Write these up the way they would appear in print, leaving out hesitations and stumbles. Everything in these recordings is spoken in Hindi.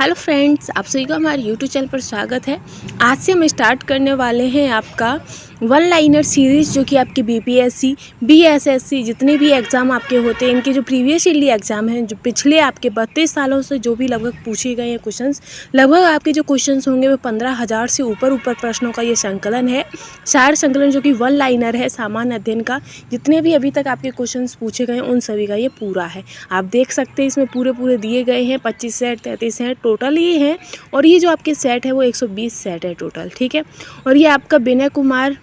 हेलो फ्रेंड्स, आप सभी का हमारे यूट्यूब चैनल पर स्वागत है। आज से हम स्टार्ट करने वाले हैं आपका वन लाइनर सीरीज़, जो कि आपके बीपीएससी, बीएसएससी जितने भी एग्ज़ाम आपके होते हैं, इनके जो प्रीवियस ईयरली एग्ज़ाम हैं, जो पिछले आपके 32 सालों से जो भी लगभग पूछे गए हैं क्वेश्चंस, लगभग आपके जो क्वेश्चंस होंगे वो 15,000 से ऊपर प्रश्नों का ये संकलन है। 4 संकलन जो कि वन लाइनर है सामान्य अध्ययन का। जितने भी अभी तक आपके क्वेश्चंस पूछे गए हैं उन सभी का ये पूरा है। आप देख सकते हैं इसमें पूरे दिए गए हैं। 25 सेट 33 सेट टोटल ये हैं, और ये जो आपके सेट है वो 120 सेट है टोटल, ठीक है। और ये आपका विनय कुमार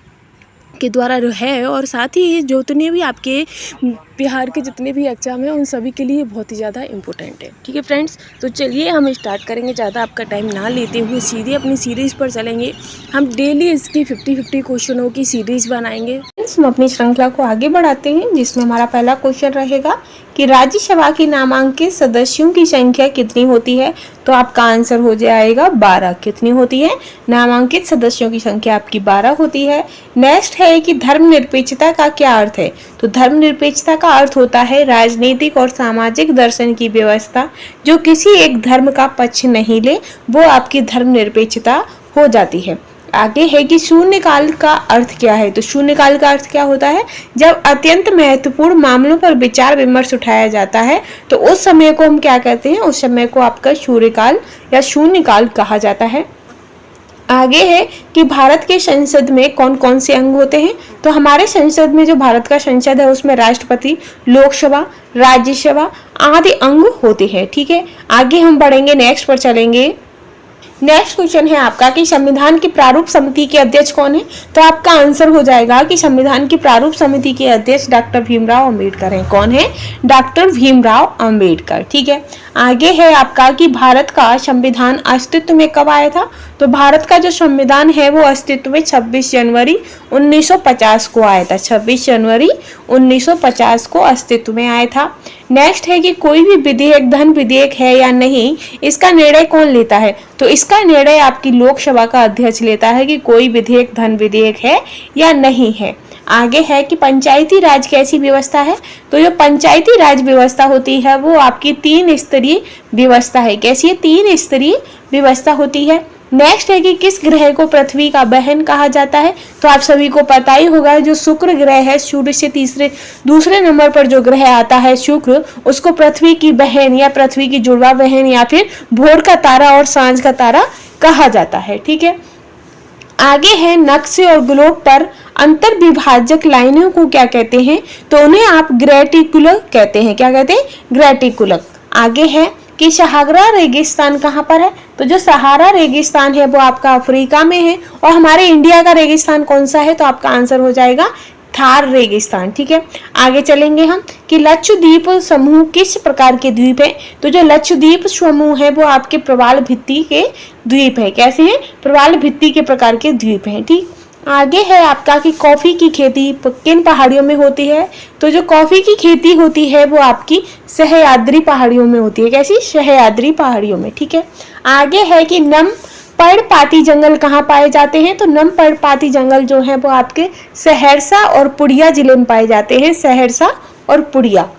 के द्वारा है, और साथ ही ये जितने भी आपके बिहार के जितने भी एग्ज़ाम हैं उन सभी के लिए बहुत ही ज़्यादा इम्पोर्टेंट है, ठीक है फ्रेंड्स। तो चलिए हम स्टार्ट करेंगे, ज़्यादा आपका टाइम ना लेते हुए सीधे अपनी सीरीज़ पर चलेंगे। हम डेली इसकी 50-50 क्वेश्चनों की सीरीज़ बनाएंगे। हम अपनी श्रृंखला को आगे बढ़ाते हैं, जिसमें हमारा पहला क्वेश्चन रहेगा कि राज्यसभा की नामांकित सदस्यों की संख्या कितनी होती है। तो आपका आंसर हो जाएगा 12। कितनी होती है? नामांकित सदस्यों की संख्या आपकी 12 होती है। नेक्स्ट है कि धर्मनिरपेक्षता का क्या अर्थ है। तो धर्मनिरपेक्षता का अर्थ होता है राजनीतिक और सामाजिक दर्शन की व्यवस्था जो किसी एक धर्म का पक्ष नहीं ले, वो आपकी धर्मनिरपेक्षता हो जाती है। आगे है कि शून्यकाल का अर्थ क्या है। तो शून्यकाल का अर्थ क्या होता है? जब अत्यंत महत्वपूर्ण मामलों पर विचार विमर्श उठाया जाता है तो उस समय को हम क्या कहते हैं? उस समय को आपका शून्यकाल या शून्यकाल कहा जाता है। आगे है कि भारत के संसद में कौन कौन से अंग होते हैं। तो हमारे संसद में जो भारत का संसद है उसमें राष्ट्रपति, लोकसभा, राज्यसभा आदि अंग होते हैं, ठीक है। आगे हम बढ़ेंगे, नेक्स्ट पर चलेंगे। नेक्स्ट क्वेश्चन है आपका कि संविधान की प्रारूप समिति के अध्यक्ष कौन है। तो आपका आंसर हो जाएगा कि संविधान की प्रारूप समिति के अध्यक्ष डॉक्टर भीमराव अंबेडकर हैं। कौन है? डॉक्टर भीमराव अंबेडकर, ठीक है। आगे है आपका कि भारत का संविधान अस्तित्व में कब आया था। तो भारत का जो संविधान है वो अस्तित्व में 26 जनवरी 1950 को आया था। 26 जनवरी 1950 को अस्तित्व में आया था। नेक्स्ट है कि कोई भी विधेयक धन विधेयक है या नहीं, इसका निर्णय कौन लेता है। तो इसका निर्णय आपकी लोकसभा का अध्यक्ष लेता है कि कोई विधेयक धन विधेयक है या नहीं है। आगे है कि पंचायती राज कैसी व्यवस्था है। तो जो पंचायती राज व्यवस्था होती है वो आपकी 3 स्तरीय व्यवस्था है। कैसी है? 3 स्तरीय व्यवस्था होती है। नेक्स्ट है कि किस ग्रह को पृथ्वी का बहन कहा जाता है। तो आप सभी को पता ही होगा, जो शुक्र ग्रह है, सूर्य से दूसरे नंबर पर जो ग्रह आता है शुक्र, उसको पृथ्वी की बहन या पृथ्वी की जुड़वा बहन या फिर भोर का तारा और सांझ का तारा कहा जाता है, ठीक है। आगे है नक्शे और ग्लोब पर अंतर विभाजक लाइनों को क्या कहते हैं। तो उन्हें आप ग्रेटिकुलर कहते हैं। क्या कहते हैं? ग्रेटिकुलर। आगे है कि सहारा रेगिस्तान कहाँ पर है। तो जो सहारा रेगिस्तान है वो आपका अफ्रीका में है। और हमारे इंडिया का रेगिस्तान कौन सा है। तो आपका आंसर हो जाएगा थार रेगिस्तान, ठीक है। आगे चलेंगे हम कि लक्षद्वीप समूह किस प्रकार के द्वीप है। तो जो लक्षद्वीप समूह है वो आपके प्रवाल भित्ति के द्वीप है। कैसे हैं? प्रवाल भित्ति के प्रकार के द्वीप हैं, ठीक। आगे है आपका कि कॉफी की खेती किन पहाड़ियों में होती है। तो जो कॉफी की खेती होती है वो आपकी सह्याद्री पहाड़ियों में होती है। कैसी? सह्याद्री पहाड़ियों में, ठीक है। आगे है कि नम पर्णपाती जंगल कहाँ पाए जाते हैं। तो नम पर्णपाती जंगल जो है वो आपके सहरसा और पुड़िया जिले में पाए जाते हैं। सहरसा और पुड़िया।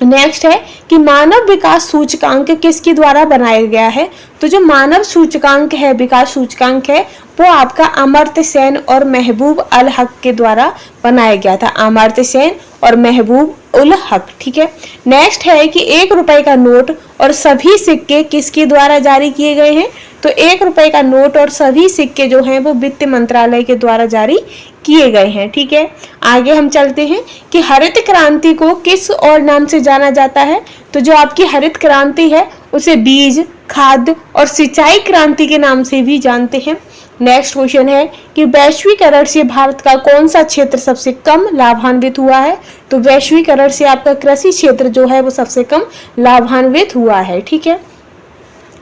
नेक्स्ट है कि मानव विकास सूचकांक किसके द्वारा बनाया गया है। तो जो मानव सूचकांक है, विकास सूचकांक है, वो आपका अमर्त्य सेन और महबूब अल हक के द्वारा बनाया गया था। अमर्त्य सेन और महबूब उल हक, ठीक है। नेक्स्ट है कि 1 रुपए का नोट और सभी सिक्के किसके द्वारा जारी किए गए हैं। तो 1 रुपए का नोट और सभी सिक्के जो हैं वो वित्त मंत्रालय के द्वारा जारी किए गए हैं, ठीक है। आगे हम चलते हैं कि हरित क्रांति को किस और नाम से जाना जाता है। तो जो आपकी हरित क्रांति है उसे बीज, खाद्य और सिंचाई क्रांति के नाम से भी जानते हैं। नेक्स्ट क्वेश्चन है कि वैश्वीकरण से भारत का कौन सा क्षेत्र सबसे कम लाभान्वित हुआ है। तो वैश्वीकरण से आपका कृषि क्षेत्र जो है वो सबसे कम लाभान्वित हुआ है, ठीक है।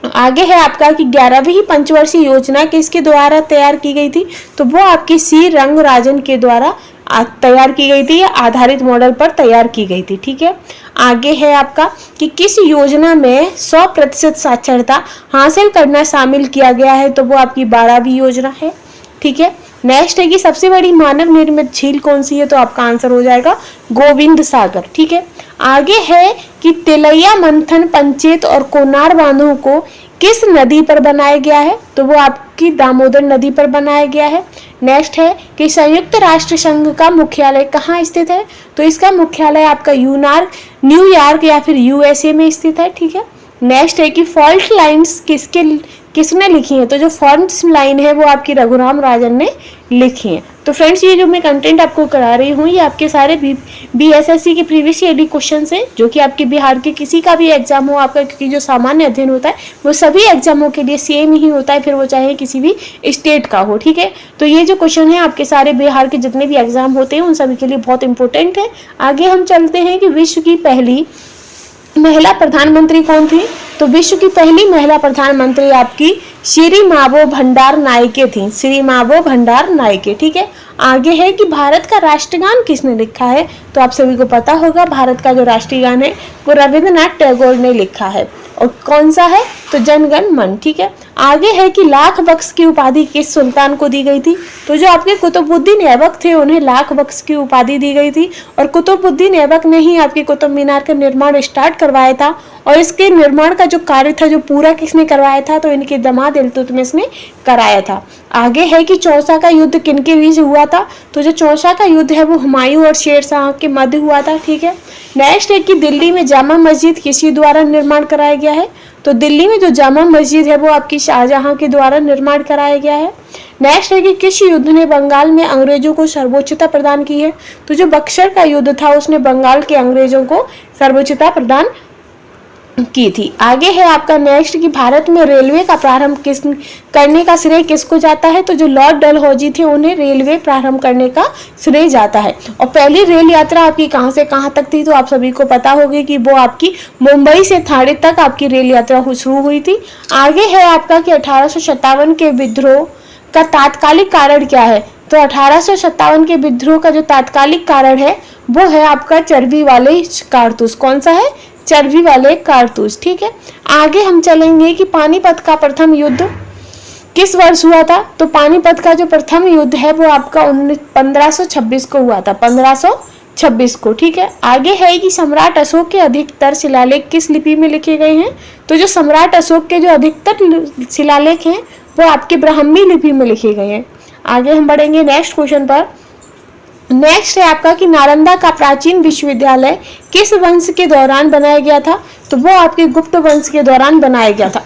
आगे है आपका कि 11वीं पंचवर्षीय योजना किसके द्वारा तैयार की गई थी। तो वो आपकी सी रंगराजन के द्वारा तैयार की गई थी या आधारित मॉडल पर तैयार की गई थी, ठीक है। आगे है आपका कि किस योजना में 100% साक्षरता हासिल करना शामिल किया गया है। तो वो आपकी 12वीं योजना है, ठीक है। नेक्स्ट है कि सबसे बड़ी मानव निर्मित झील कौन सी है, तो आपका आंसर हो जाएगा गोविंद सागर। ठीक है, आगे है कि तिलैया मंथन, पंचेत और कोनार बांधों को किस नदी पर बनाया गया है, तो वो आपकी दामोदर नदी पर बनाया गया है। नेक्स्ट है कि संयुक्त राष्ट्र संघ का मुख्यालय कहाँ स्थित है, तो इसका मुख्यालय आपका न्यूयॉर्क या फिर यूएसए में स्थित है। ठीक है, नेक्स्ट है कि फॉल्ट लाइन्स किसने लिखी है, तो जो फॉल्ट लाइन है वो आपकी रघुराम राजन ने लिखी है। तो फ्रेंड्स, ये जो मैं कंटेंट आपको करा रही हूँ ये आपके सारे बीएसएससी के प्रीवियस ईयर क्वेश्चन है, जो कि आपके बिहार के किसी का भी एग्जाम हो आपका, क्योंकि जो सामान्य अध्ययन होता है वो सभी एग्जामों के लिए सेम ही होता है, फिर वो चाहे किसी भी स्टेट का हो। ठीक है, तो ये जो क्वेश्चन है आपके सारे बिहार के जितने भी एग्जाम होते हैं उन सभी के लिए बहुत इंपॉर्टेंट है। आगे हम चलते हैं कि विश्व की पहली महिला प्रधानमंत्री कौन थी, तो विश्व की पहली महिला प्रधानमंत्री आपकी श्री मावो भंडार नायके थी, श्री मावो भंडार नायके। ठीक है, आगे है कि भारत का राष्ट्रगान किसने लिखा है, तो आप सभी को पता होगा भारत का जो राष्ट्रीय गान है वो रविंद्रनाथ टैगोर ने लिखा है, और कौन सा है, तो जनगण मन। ठीक है, आगे है कि लाख बख्श की उपाधि किस सुल्तान को दी गई थी, तो जो आपके कुतुबुद्दीन ऐबक थे उन्हें लाख बख्श की उपाधि दी गई थी, और कुतुबुद्दीन ऐबक ने ही आपके कुतुब मीनार का निर्माण स्टार्ट करवाया था, और इसके निर्माण का जो कार्य था जो पूरा किसने करवाया था, तो इनके दामाद इल्तुतमिश ने कराया था। आगे है कि चौसा का युद्ध किनके बीच हुआ था, तो जो चौसा का युद्ध है वो हुमायूं और शेर शाह के मध्य हुआ था। ठीक है, नेक्स्ट है कि दिल्ली में जामा मस्जिद किसी द्वारा निर्माण कराया गया है, तो दिल्ली में जो जामा मस्जिद है वो आपकी शाहजहां के द्वारा निर्माण कराया गया है। नेक्स्ट है कि किस युद्ध ने बंगाल में अंग्रेजों को सर्वोच्चता प्रदान की है, तो जो बक्सर का युद्ध था उसने बंगाल के अंग्रेजों को सर्वोच्चता प्रदान की थी। आगे है आपका नेक्स्ट कि भारत में रेलवे का प्रारंभ करने का श्रेय किसको जाता है, तो जो लॉर्ड डलहौजी थे उन्हें रेलवे प्रारंभ करने का श्रेय जाता है। और पहली रेल यात्रा आपकी कहां से कहां तक थी, तो आप सभी को पता होगी कि वो आपकी मुंबई से थाने तक आपकी रेल यात्रा शुरू हुई थी। आगे है आपका कि 1857 के विद्रोह का तात्कालिक कारण क्या है, तो 1857 के विद्रोह का जो तात्कालिक कारण है वो है आपका चर्बी वाले कारतूस। कौन सा है, चर्बी वाले कारतूस। ठीक है, आगे हम चलेंगे कि पानीपत का प्रथम युद्ध किस वर्ष हुआ था, तो पानीपत का जो प्रथम युद्ध है वो आपका 1526 को हुआ था, 1526 को। ठीक है, आगे है कि सम्राट अशोक के अधिकतर शिलालेख किस लिपि में लिखे गए हैं, तो जो सम्राट अशोक के जो अधिकतर शिलालेख हैं वो आपके ब्राह्मी लिपि में लिखे गए हैं। आगे हम बढ़ेंगे नेक्स्ट क्वेश्चन पर। नेक्स्ट है आपका कि नालंदा का प्राचीन विश्वविद्यालय किस वंश के दौरान बनाया गया था, तो वो आपके गुप्त वंश के दौरान बनाया गया था।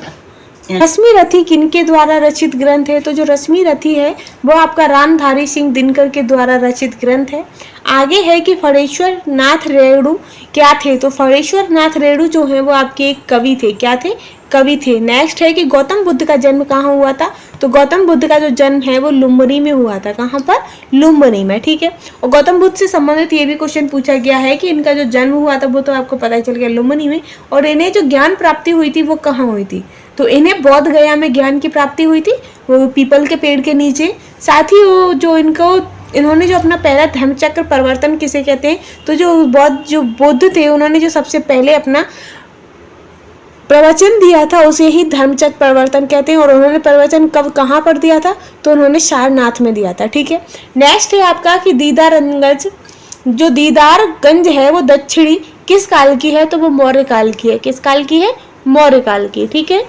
रश्मि रथी किनके द्वारा रचित ग्रंथ है, तो जो रश्मि रथी है वो आपका रामधारी सिंह दिनकर के द्वारा रचित ग्रंथ है। आगे है कि फणेश्वर नाथ रेणु क्या थे, तो फणेश्वर नाथ रेणु जो है वो आपके एक कवि थे। क्या थे, कवि थे। नेक्स्ट है कि गौतम बुद्ध का जन्म कहाँ हुआ था, तो गौतम बुद्ध का जो जन्म है वो लुम्बिनी में हुआ था। कहाँ पर, लुम्बिनी में। ठीक है, और गौतम बुद्ध से संबंधित ये भी क्वेश्चन पूछा गया है कि इनका जो जन्म हुआ था वो तो आपको पता ही चल गया लुम्बिनी में, और इन्हें जो ज्ञान प्राप्ति हुई थी वो कहाँ हुई थी, तो इन्हें बौद्ध गया में ज्ञान की प्राप्ति हुई थी, वो पीपल के पेड़ के नीचे। साथ ही वो जो इन्होंने जो अपना पहला धर्मचक्र परिवर्तन किसे कहते हैं, तो जो बुद्ध थे उन्होंने जो सबसे पहले अपना प्रवचन दिया था उसे ही धर्मचक्र परिवर्तन कहते हैं, और उन्होंने प्रवचन कब कहाँ पर दिया था, तो उन्होंने सारनाथ में दिया था। ठीक है, नेक्स्ट है आपका कि दीदारगंज, जो दीदारगंज है वो दक्षिणी किस काल की है, तो वो मौर्य काल की है। किस काल की है, मौर्य काल की। ठीक है,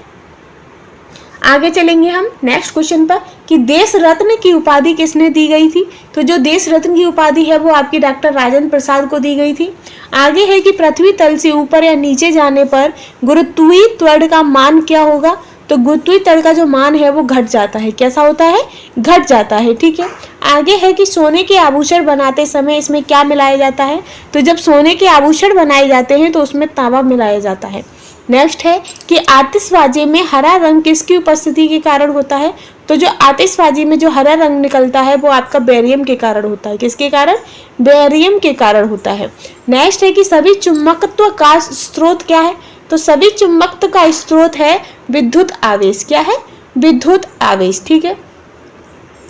आगे चलेंगे हम नेक्स्ट क्वेश्चन पर कि देश रत्न की उपाधि किसने दी गई थी, तो जो देश रत्न की उपाधि है वो आपकी डॉक्टर राजेंद्र प्रसाद को दी गई थी। आगे है कि पृथ्वी तल से ऊपर या नीचे जाने पर गुरुत्वीय त्वरण का मान क्या होगा, तो गुरुत्वीय त्वरण का जो मान है वो घट जाता है। कैसा होता है, घट जाता है। ठीक है, आगे है कि सोने के आभूषण बनाते समय इसमें क्या मिलाया जाता है, तो जब सोने के आभूषण बनाए जाते हैं तो उसमें तांबा मिलाया जाता है। नेक्स्ट है कि आतिशबाजी में हरा रंग किसकी उपस्थिति के कारण होता है, तो जो आतिशबाजी में जो हरा रंग निकलता है वो आपका बेरियम के कारण होता है। किसके कारण, बेरियम के कारण होता है। नेक्स्ट है कि सभी चुंबकत्व का स्रोत क्या है, तो सभी चुंबकत्व का स्रोत है विद्युत आवेश। क्या है, विद्युत आवेश। ठीक है,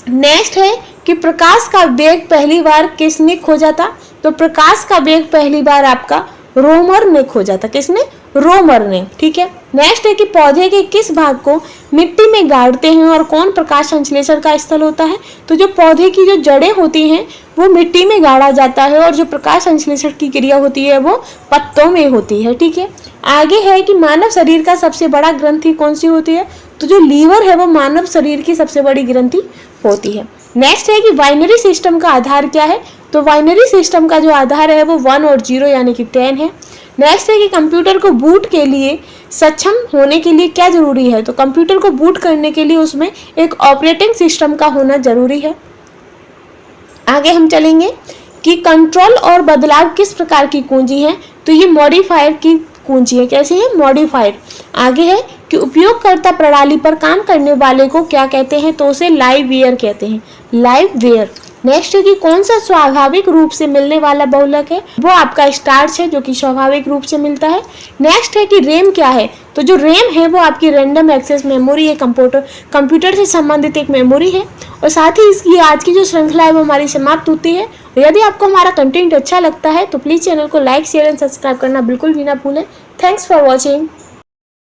नेक्स्ट है कि प्रकाश का वेग पहली बार किसने खोजा था, तो प्रकाश का वेग पहली बार आपका रोमर ने खोजा था। किसने, रो मरने। ठीक है, नेक्स्ट है कि पौधे के किस भाग को मिट्टी में गाड़ते हैं और कौन प्रकाश संश्लेषण का स्थल होता है। तो जो पौधे की जो जड़ें होती हैं वो मिट्टी में गाड़ा जाता है और जो प्रकाश संश्लेषण की क्रिया होती है वो पत्तों में होती है। ठीक है, आगे है कि मानव शरीर का सबसे बड़ा ग्रंथि कौन सी होती है। तो जो लीवर है वो मानव शरीर की सबसे बड़ी ग्रंथि होती है। नेक्स्ट है कि बाइनरी सिस्टम का आधार क्या है। तो बाइनरी सिस्टम का जो आधार है वो 1 और 0 यानी कि 10 है। नेक्स्ट है कि कंप्यूटर को बूट के लिए सक्षम होने के लिए क्या जरूरी है। तो कंप्यूटर को बूट करने के लिए उसमें एक ऑपरेटिंग सिस्टम का होना जरूरी है। आगे हम चलेंगे कि कंट्रोल और बदलाव किस प्रकार की कुंजी है। तो ये मॉडिफायर की कुंजी है। कैसे है? मॉडिफायर। आगे है कि उपयोगकर्ता प्रणाली पर काम करने वाले को क्या कहते हैं। तो उसे लाइववेयर कहते हैं, लाइववेयर। नेक्स्ट है कि कौन सा स्वाभाविक रूप से मिलने वाला बहुलक है। वो आपका स्टार्च है जो कि स्वाभाविक रूप से मिलता है। नेक्स्ट है कि रैम क्या है। तो जो रैम है वो आपकी रैंडम एक्सेस मेमोरी है, कंप्यूटर से संबंधित एक मेमोरी है। और साथ ही इसकी आज की जो श्रृंखला है वो हमारी समाप्त होती है। यदि आपको हमारा कंटेंट अच्छा लगता है तो प्लीज़ चैनल को लाइक, शेयर एंड सब्सक्राइब करना बिल्कुल भी ना भूलें। Thanks for watching.